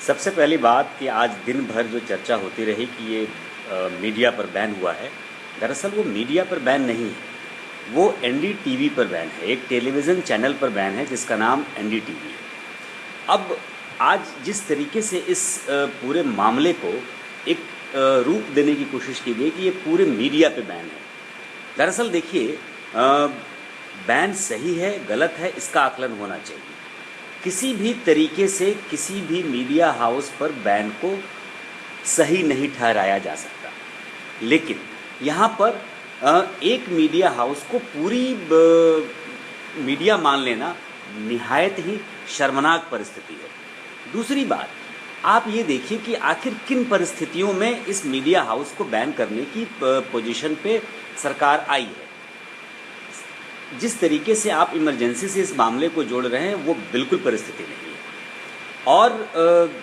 सबसे पहली बात कि आज दिन भर जो चर्चा होती रही कि ये मीडिया पर बैन हुआ है, दरअसल वो मीडिया पर बैन नहीं है, वो एनडीटीवी पर बैन है। एक टेलीविज़न चैनल पर बैन है जिसका नाम एनडीटीवी है। अब आज जिस तरीके से इस पूरे मामले को एक रूप देने की कोशिश की गई कि ये पूरे मीडिया पे बैन है, दरअसल देखिए बैन सही है गलत है इसका आकलन होना चाहिए। किसी भी तरीके से किसी भी मीडिया हाउस पर बैन को सही नहीं ठहराया जा सकता, लेकिन यहाँ पर एक मीडिया हाउस को पूरी मीडिया मान लेना निहायत ही शर्मनाक परिस्थिति है। दूसरी बात, आप ये देखिए कि आखिर किन परिस्थितियों में इस मीडिया हाउस को बैन करने की पोजीशन पे सरकार आई है। जिस तरीके से आप इमरजेंसी से इस मामले को जोड़ रहे हैं वो बिल्कुल परिस्थिति नहीं है। और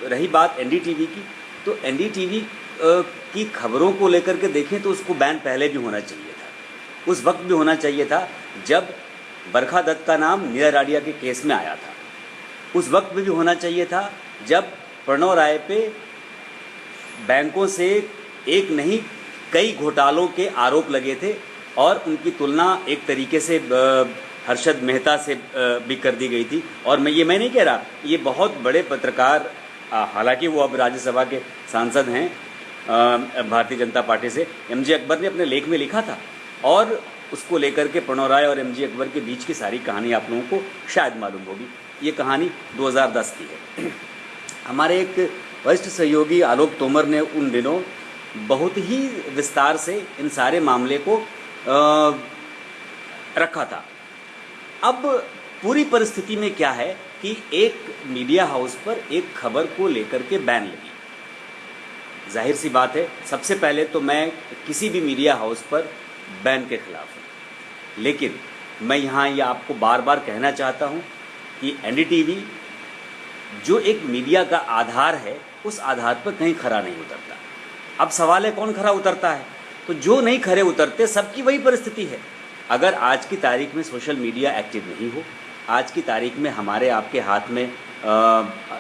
रही बात एनडीटीवी की, तो एनडीटीवी की खबरों को लेकर के देखें तो उसको बैन पहले भी होना चाहिए था। उस वक्त भी होना चाहिए था जब बरखा दत्त का नाम नीरा राडिया के केस में आया था। उस वक्त भी होना चाहिए था जब प्रणव राय पे बैंकों से एक नहीं कई घोटालों के आरोप लगे थे और उनकी तुलना एक तरीके से हर्षद मेहता से भी कर दी गई थी। और मैं नहीं कह रहा, ये बहुत बड़े पत्रकार, हालांकि वो अब राज्यसभा के सांसद हैं भारतीय जनता पार्टी से, एमजे अकबर ने अपने लेख में लिखा था और उसको लेकर के प्रणव राय और एमजे अकबर के बीच की सारी कहानी आप लोगों को शायद मालूम होगी। ये कहानी 2010 की है। हमारे एक वरिष्ठ सहयोगी आलोक तोमर ने उन दिनों बहुत ही विस्तार से इन सारे मामले को रखा था। अब पूरी परिस्थिति में क्या है कि एक मीडिया हाउस पर एक खबर को लेकर के बैन लगी। जाहिर सी बात है, सबसे पहले तो मैं किसी भी मीडिया हाउस पर बैन के खिलाफ हूँ, लेकिन मैं यहाँ ये आपको बार बार कहना चाहता हूँ कि एनडीटीवी जो एक मीडिया का आधार है, उस आधार पर कहीं खरा नहीं उतरता। अब सवाल है कौन खरा उतरता है, तो जो नहीं खरे उतरते सबकी वही परिस्थिति है। अगर आज की तारीख में सोशल मीडिया एक्टिव नहीं हो, आज की तारीख में हमारे आपके हाथ में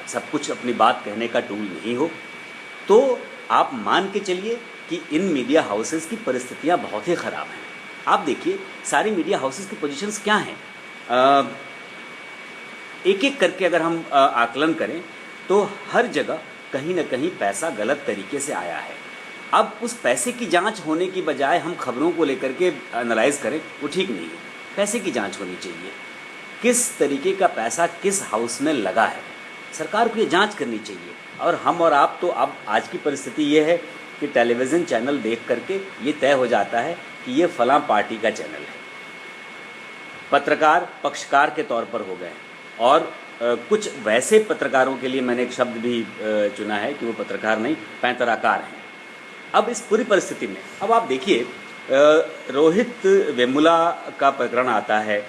सब कुछ अपनी बात कहने का टूल नहीं हो, तो आप मान के चलिए कि इन मीडिया हाउसेस की परिस्थितियां बहुत ही ख़राब हैं। आप देखिए सारी मीडिया हाउसेस की पोजीशंस क्या हैं। एक एक करके अगर हम आकलन करें तो हर जगह कहीं ना कहीं पैसा गलत तरीके से आया है। अब उस पैसे की जांच होने की बजाय हम खबरों को लेकर के एनालाइज करें, वो ठीक नहीं है। पैसे की जांच होनी चाहिए, किस तरीके का पैसा किस हाउस में लगा है, सरकार को ये जांच करनी चाहिए। और हम और आप तो अब आज की परिस्थिति ये है कि टेलीविज़न चैनल देख करके ये तय हो जाता है कि ये फलां पार्टी का चैनल है। पत्रकार पक्षकार के तौर पर हो गए और कुछ वैसे पत्रकारों के लिए मैंने एक शब्द भी चुना है कि वो पत्रकार नहीं, पैंतराकार हैं। अब इस पूरी परिस्थिति में अब आप देखिए रोहित वेमुला का प्रकरण आता है,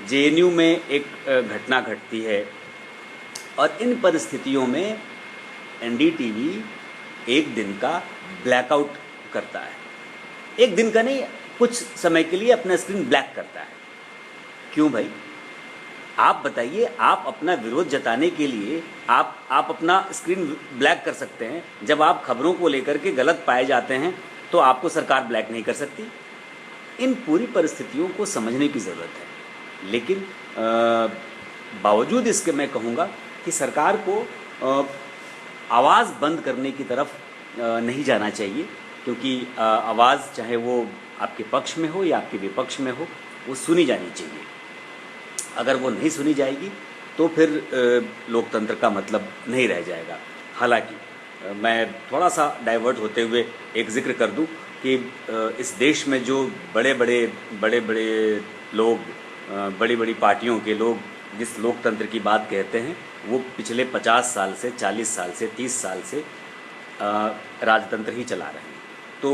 जेएनयू में एक घटना घटती है और इन परिस्थितियों में एनडीटीवी एक दिन का ब्लैकआउट करता है। एक दिन का नहीं, कुछ समय के लिए अपना स्क्रीन ब्लैक करता है। क्यों भाई, आप बताइए। आप अपना विरोध जताने के लिए आप अपना स्क्रीन ब्लैक कर सकते हैं, जब आप खबरों को लेकर के गलत पाए जाते हैं तो आपको सरकार ब्लैक नहीं कर सकती। इन पूरी परिस्थितियों को समझने की ज़रूरत है, लेकिन बावजूद इसके मैं कहूँगा कि सरकार को आवाज़ बंद करने की तरफ नहीं जाना चाहिए, क्योंकि आवाज़ चाहे वो आपके पक्ष में हो या आपके विपक्ष में हो, वो सुनी जानी चाहिए। अगर वो नहीं सुनी जाएगी तो फिर लोकतंत्र का मतलब नहीं रह जाएगा। हालांकि मैं थोड़ा सा डाइवर्ट होते हुए एक जिक्र कर दूं कि इस देश में जो बड़े बड़े लोग, बड़ी बड़ी पार्टियों के लोग जिस लोकतंत्र की बात कहते हैं, वो पिछले 50 साल से 40 साल से 30 साल से राजतंत्र ही चला रहे हैं। तो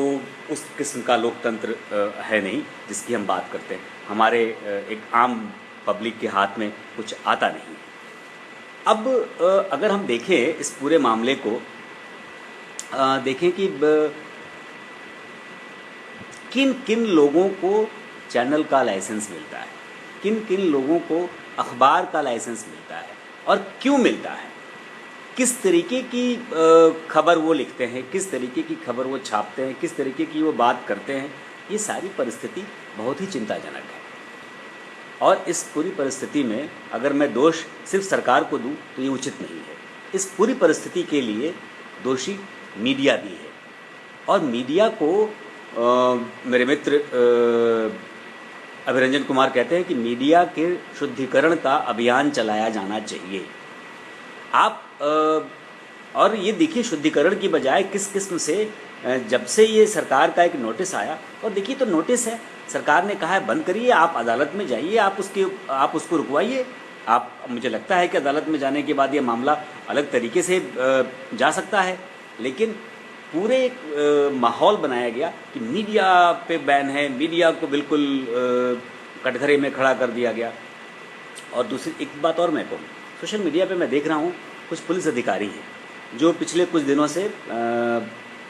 उस किस्म का लोकतंत्र है नहीं जिसकी हम बात करते हैं। हमारे एक आम पब्लिक के हाथ में कुछ आता नहीं। अब अगर हम देखें इस पूरे मामले को, देखें कि किन किन लोगों को चैनल का लाइसेंस मिलता है, किन किन लोगों को अखबार का लाइसेंस मिलता है और क्यों मिलता है। किस तरीके की खबर वो लिखते हैं, किस तरीके की खबर वो छापते हैं, किस तरीके की वो बात करते हैं, ये सारी परिस्थिति बहुत ही चिंताजनक है। और इस पूरी परिस्थिति में अगर मैं दोष सिर्फ सरकार को दूं तो ये उचित नहीं है। इस पूरी परिस्थिति के लिए दोषी मीडिया भी है। और मीडिया को मेरे मित्र अभिरंजन कुमार कहते हैं कि मीडिया के शुद्धिकरण का अभियान चलाया जाना चाहिए। आप और ये देखिए, शुद्धिकरण की बजाय किस किस्म से जब से ये सरकार का एक नोटिस आया, और देखिए तो नोटिस है, सरकार ने कहा है बंद करिए, आप अदालत में जाइए, आप उसको रुकवाइए। आप, मुझे लगता है कि अदालत में जाने के बाद ये मामला अलग तरीके से जा सकता है, लेकिन पूरे एक माहौल बनाया गया कि मीडिया पे बैन है, मीडिया को बिल्कुल कटघरे में खड़ा कर दिया गया। और दूसरी एक बात और मैं कहूँ, सोशल मीडिया पे मैं देख रहा हूँ कुछ पुलिस अधिकारी हैं जो पिछले कुछ दिनों से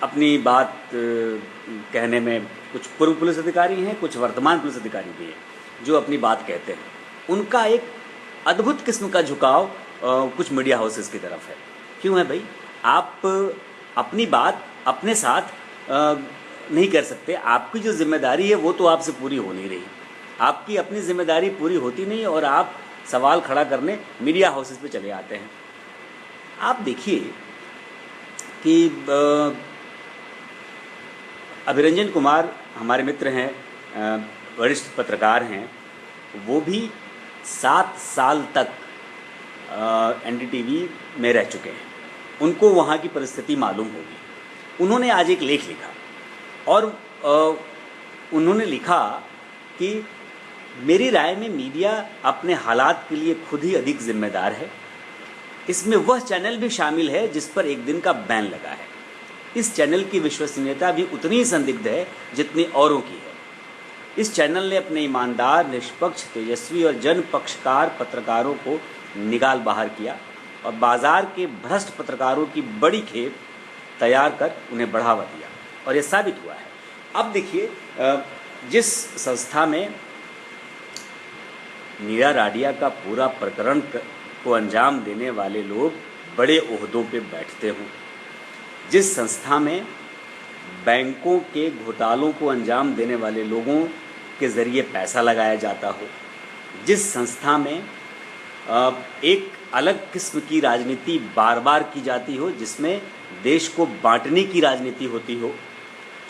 अपनी बात कहने में, कुछ पूर्व पुलिस अधिकारी हैं, कुछ वर्तमान पुलिस अधिकारी भी हैं जो अपनी बात कहते हैं। उनका एक अद्भुत किस्म का झुकाव कुछ मीडिया हाउसेस की तरफ है। क्यों है भाई? आप अपनी बात अपने साथ नहीं कर सकते। आपकी जो जिम्मेदारी है वो तो आपसे पूरी हो नहीं रही, आपकी अपनी जिम्मेदारी पूरी होती नहीं, और आप सवाल खड़ा करने मीडिया हाउसेस पे चले आते हैं। आप देखिए कि अभिरंजन कुमार हमारे मित्र हैं, वरिष्ठ पत्रकार हैं, वो भी 7 साल तक एनडीटीवी में रह चुके हैं, उनको वहाँ की परिस्थिति मालूम होगी। उन्होंने आज एक लेख लिखा और उन्होंने लिखा कि मेरी राय में मीडिया अपने हालात के लिए खुद ही अधिक जिम्मेदार है। इसमें वह चैनल भी शामिल है जिस पर एक दिन का बैन लगा है। इस चैनल की विश्वसनीयता भी उतनी ही संदिग्ध है जितनी औरों की है। इस चैनल ने अपने ईमानदार, निष्पक्ष, तेजस्वी और जनपक्षकार पत्रकारों को निकाल बाहर किया और बाजार के भ्रष्ट पत्रकारों की बड़ी खेप तैयार कर उन्हें बढ़ावा दिया, और ये साबित हुआ है। अब देखिए, जिस संस्था में नीरा राडिया का पूरा प्रकरण को अंजाम देने वाले लोग बड़े ओहदों पे बैठते हों, जिस संस्था में बैंकों के घोटालों को अंजाम देने वाले लोगों के ज़रिए पैसा लगाया जाता हो, जिस संस्था में एक अलग किस्म की राजनीति बार बार की जाती हो, जिसमें देश को बांटने की राजनीति होती हो,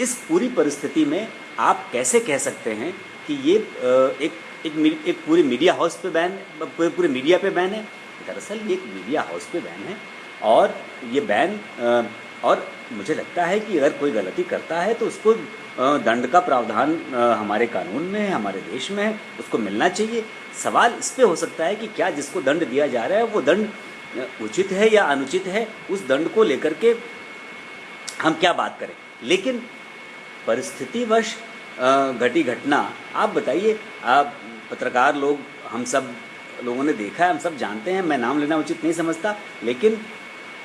इस पूरी परिस्थिति में आप कैसे कह सकते हैं कि ये एक पूरे मीडिया हाउस पे बैन, पूरे मीडिया पे बैन है? दरअसल ये एक मीडिया हाउस पे बैन है, और ये बैन, और मुझे लगता है कि अगर कोई गलती करता है तो उसको दंड का प्रावधान हमारे कानून में है, हमारे देश में है, उसको मिलना चाहिए। सवाल इस पे हो सकता है कि क्या जिसको दंड दिया जा रहा है वो दंड उचित है या अनुचित है, उस दंड को लेकर के हम क्या बात करें। लेकिन परिस्थितिवश घटी घटना, आप बताइए, आप पत्रकार लोग, हम सब लोगों ने देखा है, हम सब जानते हैं, मैं नाम लेना उचित नहीं समझता, लेकिन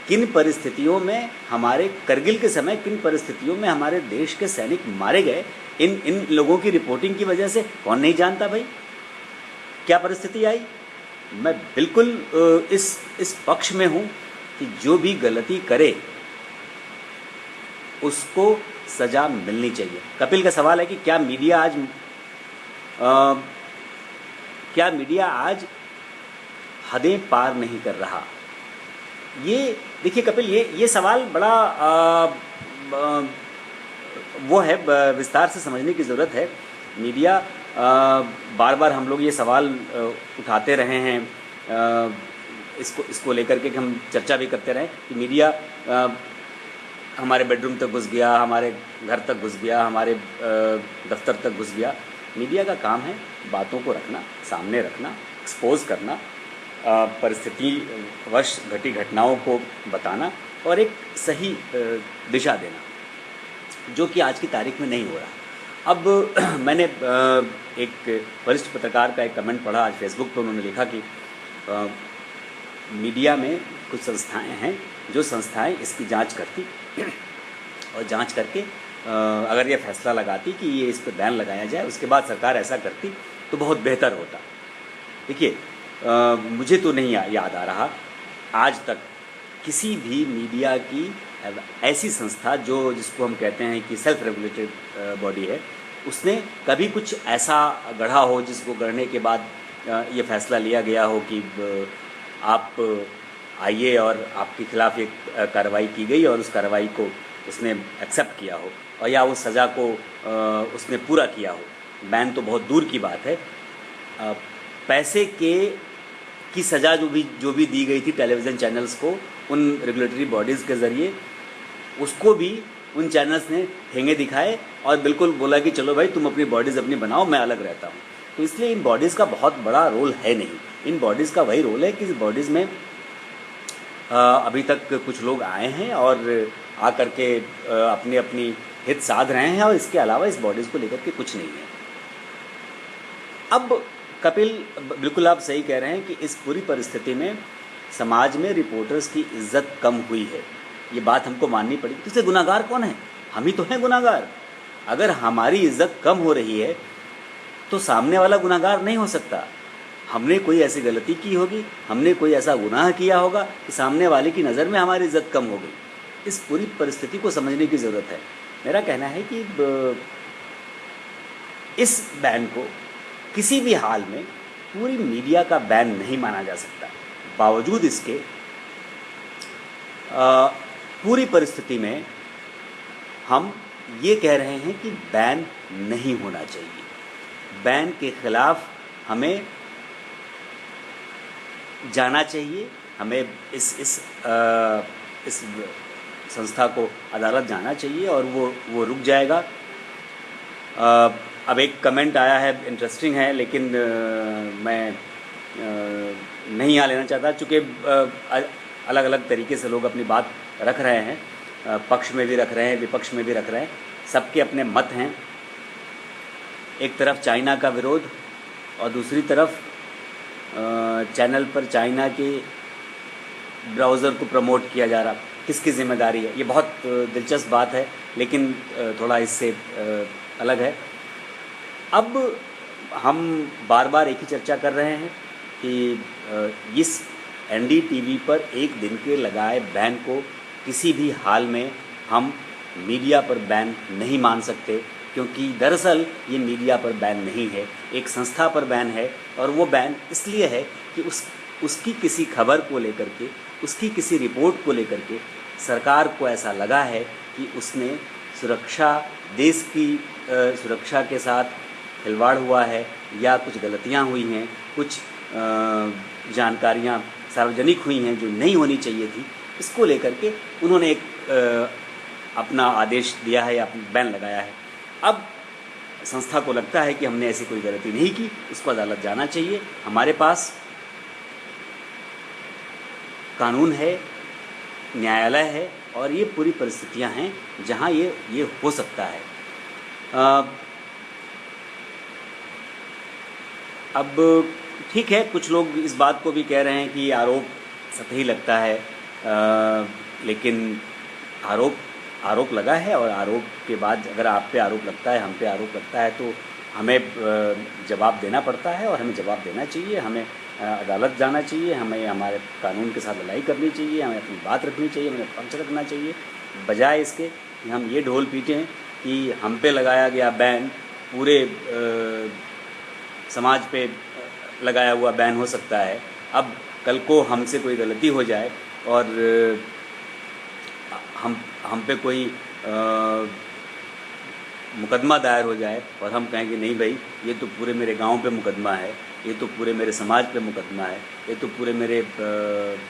किन परिस्थितियों में हमारे करगिल के समय किन परिस्थितियों में हमारे देश के सैनिक मारे गए, इन लोगों की रिपोर्टिंग की वजह से कौन नहीं जानता भाई क्या परिस्थिति आई। मैं बिल्कुल इस पक्ष में हूँ कि जो भी गलती करे उसको सज़ा मिलनी चाहिए। कपिल का सवाल है कि क्या मीडिया आज हदें पार नहीं कर रहा। ये देखिए कपिल, ये सवाल बड़ा वो है, विस्तार से समझने की ज़रूरत है। मीडिया बार बार हम लोग ये सवाल उठाते रहे हैं, इसको लेकर के हम चर्चा भी करते रहे कि मीडिया हमारे बेडरूम तक घुस गया, हमारे घर तक घुस गया, हमारे दफ्तर तक घुस गया। मीडिया का काम है बातों को रखना, सामने रखना, एक्सपोज करना, परिस्थिति वश घटी घटनाओं को बताना और एक सही दिशा देना, जो कि आज की तारीख में नहीं हो रहा। अब मैंने एक वरिष्ठ पत्रकार का एक कमेंट पढ़ा आज फेसबुक पर। उन्होंने लिखा कि मीडिया में कुछ संस्थाएं हैं, जो संस्थाएं इसकी जांच करती और जांच करके अगर ये फैसला लगाती कि ये इस पर बैन लगाया जाए, उसके बाद सरकार ऐसा करती तो बहुत बेहतर होता। देखिए, मुझे तो नहीं याद आ रहा आज तक किसी भी मीडिया की ऐसी संस्था जो जिसको हम कहते हैं कि सेल्फ रेगुलेटेड बॉडी है, उसने कभी कुछ ऐसा गढ़ा हो जिसको गढ़ने के बाद ये फैसला लिया गया हो कि आप आइए और आपके खिलाफ़ एक कार्रवाई की गई और उस कार्रवाई को उसने एक्सेप्ट किया हो और या उस सज़ा को उसने पूरा किया हो। बैन तो बहुत दूर की बात है। पैसे की सज़ा जो भी दी गई थी टेलीविज़न चैनल्स को उन रेगुलेटरी बॉडीज़ के ज़रिए, उसको भी उन चैनल्स ने ठेंगे दिखाए और बिल्कुल बोला कि चलो भाई तुम अपनी बॉडीज़ अपनी बनाओ, मैं अलग रहता हूँ। तो इसलिए इन बॉडीज़ का बहुत बड़ा रोल है नहीं। इन बॉडीज़ का वही रोल है कि इस बॉडीज़ में अभी तक कुछ लोग आए हैं और आकर के अपनी अपनी हित साध रहे हैं और इसके अलावा इस बॉडीज़ को लेकर के कुछ नहीं है। अब कपिल, बिल्कुल आप सही कह रहे हैं कि इस पूरी परिस्थिति में समाज में रिपोर्टर्स की इज्जत कम हुई है, ये बात हमको माननी पड़ी। तो इससे गुनाहगार कौन है? हम ही तो हैं गुनाहगार। अगर हमारी इज्जत कम हो रही है तो सामने वाला गुनाहगार नहीं हो सकता। हमने कोई ऐसी गलती की होगी, हमने कोई ऐसा गुनाह किया होगा कि सामने वाले की नज़र में हमारी इज्जत कम हो गई। इस पूरी परिस्थिति को समझने की ज़रूरत है। मेरा कहना है कि इस बैन को किसी भी हाल में पूरी मीडिया का बैन नहीं माना जा सकता। बावजूद इसके पूरी परिस्थिति में हम ये कह रहे हैं कि बैन नहीं होना चाहिए। बैन के खिलाफ हमें जाना चाहिए, हमें इस संस्था को अदालत जाना चाहिए और वो रुक जाएगा। अब एक कमेंट आया है, इंटरेस्टिंग है, लेकिन मैं नहीं यहाँ लेना चाहता, चूँकि अलग अलग तरीके से लोग अपनी बात रख रहे हैं, पक्ष में भी रख रहे हैं, विपक्ष में भी रख रहे हैं, सबके अपने मत हैं। एक तरफ चाइना का विरोध और दूसरी तरफ चैनल पर चाइना के ब्राउज़र को प्रमोट किया जा रहा। किसकी जिम्मेदारी है? ये बहुत दिलचस्प बात है, लेकिन थोड़ा इससे अलग है। अब हम बार बार एक ही चर्चा कर रहे हैं कि इस एनडीटीवी पर एक दिन के लगाए बैन को किसी भी हाल में हम मीडिया पर बैन नहीं मान सकते, क्योंकि दरअसल ये मीडिया पर बैन नहीं है, एक संस्था पर बैन है। और वो बैन इसलिए है कि उसकी किसी खबर को लेकर के, उसकी किसी रिपोर्ट को लेकर के सरकार को ऐसा लगा है कि उसने देश की सुरक्षा के साथ खिलवाड़ हुआ है या कुछ गलतियां हुई हैं, कुछ जानकारियां सार्वजनिक हुई हैं जो नहीं होनी चाहिए थी। इसको लेकर के उन्होंने एक अपना आदेश दिया है या बैन लगाया है। अब संस्था को लगता है कि हमने ऐसी कोई गलती नहीं की, उसको अदालत जाना चाहिए। हमारे पास कानून है, न्यायालय है और ये पूरी परिस्थितियां हैं जहां ये हो सकता है। अब ठीक है, कुछ लोग इस बात को भी कह रहे हैं कि आरोप सतही लगता है, लेकिन आरोप लगा है और आरोप के बाद अगर आप पे आरोप लगता है, हम पे आरोप लगता है, तो हमें जवाब देना पड़ता है और हमें जवाब देना चाहिए। हमें अदालत जाना चाहिए, हमें हमारे कानून के साथ लड़ाई करनी चाहिए, हमें अपनी बात रखनी चाहिए, हमें पक्ष रखना चाहिए, बजाय इसके कि हम ये ढोल पीटें कि हम पे लगाया गया बैन पूरे समाज पे लगाया हुआ बैन हो सकता है। अब कल को हमसे कोई गलती हो जाए और हम पे कोई मुकदमा दायर हो जाए और हम कहें कि नहीं भाई, ये तो पूरे मेरे गांव पे मुकदमा है, ये तो पूरे मेरे समाज पे मुकदमा है, ये तो पूरे मेरे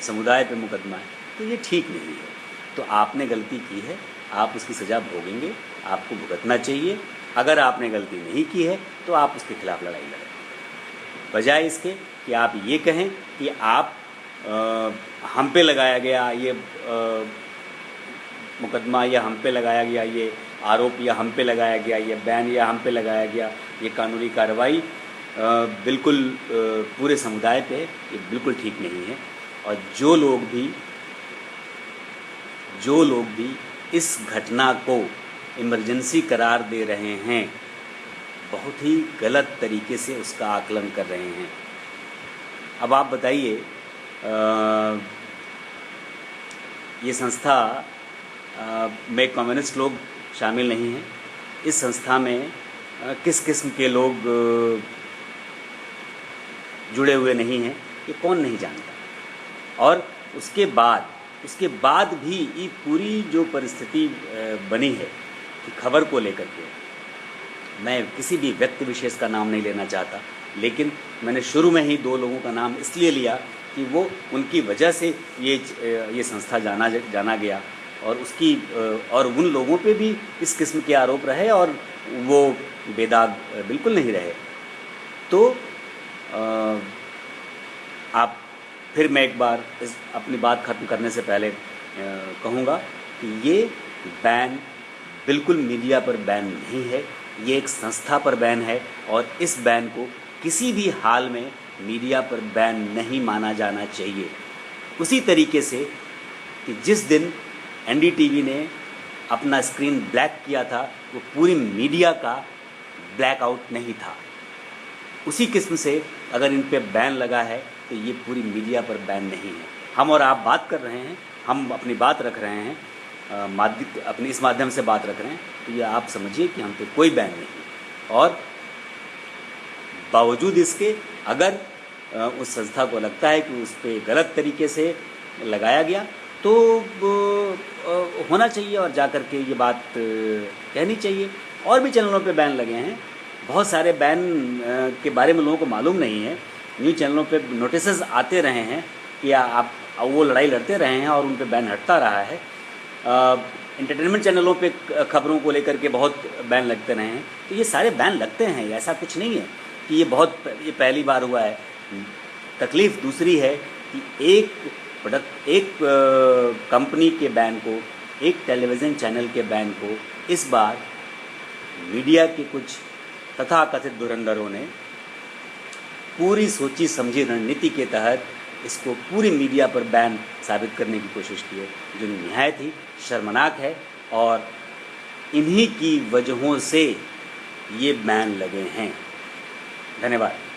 समुदाय पे मुकदमा है, तो ये ठीक नहीं है। तो आपने गलती की है, आप उसकी सज़ा भोगेंगे, आपको भुगतना चाहिए। अगर आपने गलती नहीं की है तो आप उसके खिलाफ़ लड़ाई लड़ें, बजाय इसके कि आप ये कहें कि आप हम पे लगाया गया ये मुकदमा, या हम पे लगाया गया ये आरोप, या हम पे लगाया गया ये बैन, या हम पे लगाया गया ये कानूनी कार्रवाई बिल्कुल पूरे समुदाय पे, ये बिल्कुल ठीक नहीं है। और जो लोग भी इस घटना को इमरजेंसी करार दे रहे हैं, बहुत ही गलत तरीके से उसका आकलन कर रहे हैं। अब आप बताइए, ये संस्था में कम्युनिस्ट लोग शामिल नहीं हैं। इस संस्था में किस किस्म के लोग जुड़े हुए नहीं हैं ये कौन नहीं जानता। और उसके बाद भी ये पूरी जो परिस्थिति बनी है कि खबर को लेकर के, मैं किसी भी व्यक्ति विशेष का नाम नहीं लेना चाहता, लेकिन मैंने शुरू में ही 2 लोगों का नाम इसलिए लिया कि वो उनकी वजह से ये संस्था जाना गया, और उन लोगों पे भी इस किस्म के आरोप रहे और वो बेदाग बिल्कुल नहीं रहे। तो आप फिर मैं एक बार इस अपनी बात ख़त्म करने से पहले कहूँगा कि ये बैन बिल्कुल मीडिया पर बैन नहीं है, ये एक संस्था पर बैन है, और इस बैन को किसी भी हाल में मीडिया पर बैन नहीं माना जाना चाहिए। उसी तरीके से कि जिस दिन एनडीटीवी ने अपना स्क्रीन ब्लैक किया था वो पूरी मीडिया का ब्लैकआउट नहीं था, उसी किस्म से अगर इन पे बैन लगा है तो ये पूरी मीडिया पर बैन नहीं है। हम और आप बात कर रहे हैं, हम अपनी बात रख रहे हैं, अपने इस माध्यम से बात रख रहे हैं, तो ये आप समझिए कि हम पे कोई बैन नहीं। और बावजूद इसके अगर उस संस्था को लगता है कि उस पर गलत तरीके से लगाया गया तो होना चाहिए और जा कर के ये बात कहनी चाहिए। और भी चैनलों पे बैन लगे हैं, बहुत सारे बैन के बारे में लोगों को मालूम नहीं है। न्यूज़ चैनलों पे नोटिसेस आते रहे हैं कि आप वो लड़ाई लड़ते रहे हैं और उन पे बैन हटता रहा है। एंटरटेनमेंट चैनलों पे खबरों को लेकर के बहुत बैन लगते रहे हैं, तो ये सारे बैन लगते हैं, ऐसा कुछ नहीं है कि ये पहली बार हुआ है। तकलीफ़ दूसरी है कि एक कंपनी के बैन को, एक टेलीविज़न चैनल के बैन को इस बार मीडिया के कुछ तथाकथित धुरंधरों ने पूरी सोची समझी रणनीति के तहत इसको पूरी मीडिया पर बैन साबित करने की कोशिश की है, जो निहायत ही शर्मनाक है। और इन्हीं की वजहों से ये बैन लगे हैं। धन्यवाद।